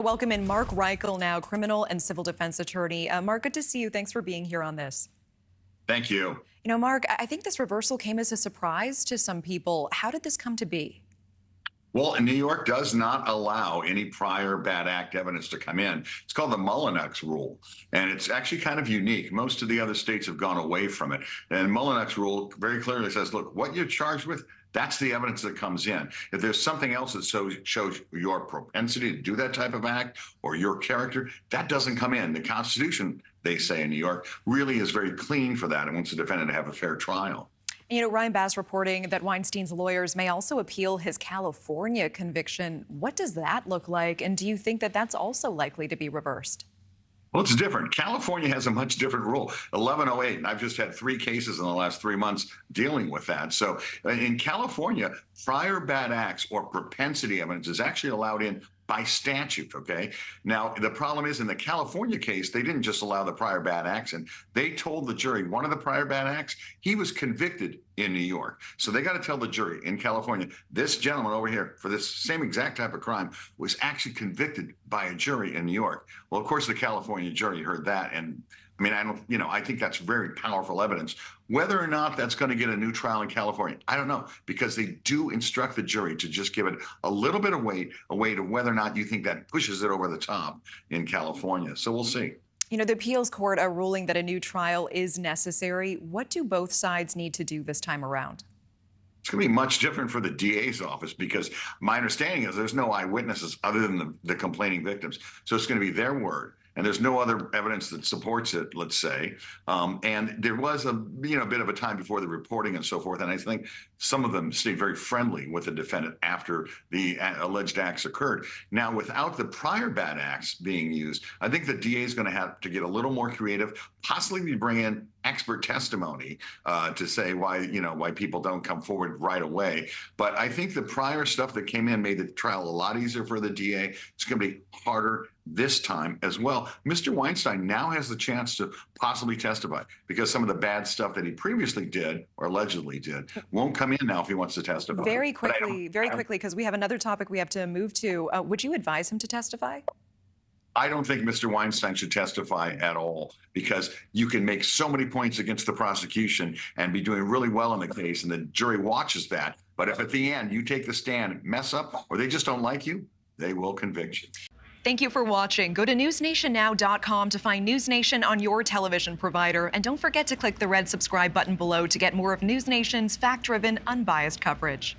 Welcome in Mark Reichel now, criminal and civil defense attorney. Mark, good to see you. Thanks for being here on this. Thank you. You know, Mark, I think this reversal came as a surprise to some people. How did this come to be? Well, New York does not allow any prior bad act evidence to come in. It's called the Mullinex rule, and it's actually kind of unique. Most of the other states have gone away from it. And Mullinex rule very clearly says, look, what you're charged with, that's the evidence that comes in. If there's something else that shows your propensity to do that type of act or your character, that doesn't come in. The Constitution, they say in New York, really is very clean for that and wants the defendant to have a fair trial. You know, Ryan Bass reporting that Weinstein's lawyers may also appeal his California conviction. What does that look like? And do you think that that's also likely to be reversed? Well, it's different. California has a much different rule, 1108. And I've just had 3 cases in the last 3 months dealing with that. So in California, prior bad acts or propensity evidence is actually allowed in by statute, okay? Now, the problem is in the California case, they didn't just allow the prior bad acts, and they told the jury one of the prior bad acts, he was convicted in New York. So they got to tell the jury in California, this gentleman over here for this same exact type of crime was actually convicted by a jury in New York. Well, of course, the California jury heard that, and I mean, I think that's very powerful evidence. Whether or not that's going to get a new trial in California, I don't know, because they do instruct the jury to just give it a little bit of weight, a weight of whether or not you think that pushes it over the top in California. So we'll see. You know, the appeals court are ruling that a new trial is necessary. What do both sides need to do this time around? It's going to be much different for the DA's office because my understanding is there's no eyewitnesses other than the complaining victims. So it's going to be their word. And there's no other evidence that supports it, let's say. And there was a bit of a time before the reporting and so forth. And I think some of them stayed very friendly with the defendant after the alleged acts occurred. Now, without the prior bad acts being used, I think the DA is going to have to get a little more creative, possibly bring in expert testimony to say why people don't come forward right away. But I think the prior stuff that came in made the trial a lot easier for the DA. It's going to be harder this time as well. Mr. Weinstein now has the chance to possibly testify because some of the bad stuff that he previously did or allegedly did won't come in now if he wants to testify. Very quickly, because we have another topic we have to move to. Would you advise him to testify? I don't think Mr. Weinstein should testify at all because you can make so many points against the prosecution and be doing really well in the case, and the jury watches that. But if at the end you take the stand, mess up, or they just don't like you, they will convict you. Thank you for watching. Go to newsnationnow.com to find News Nation on your television provider. And don't forget to click the red subscribe button below to get more of News Nation's fact-driven, unbiased coverage.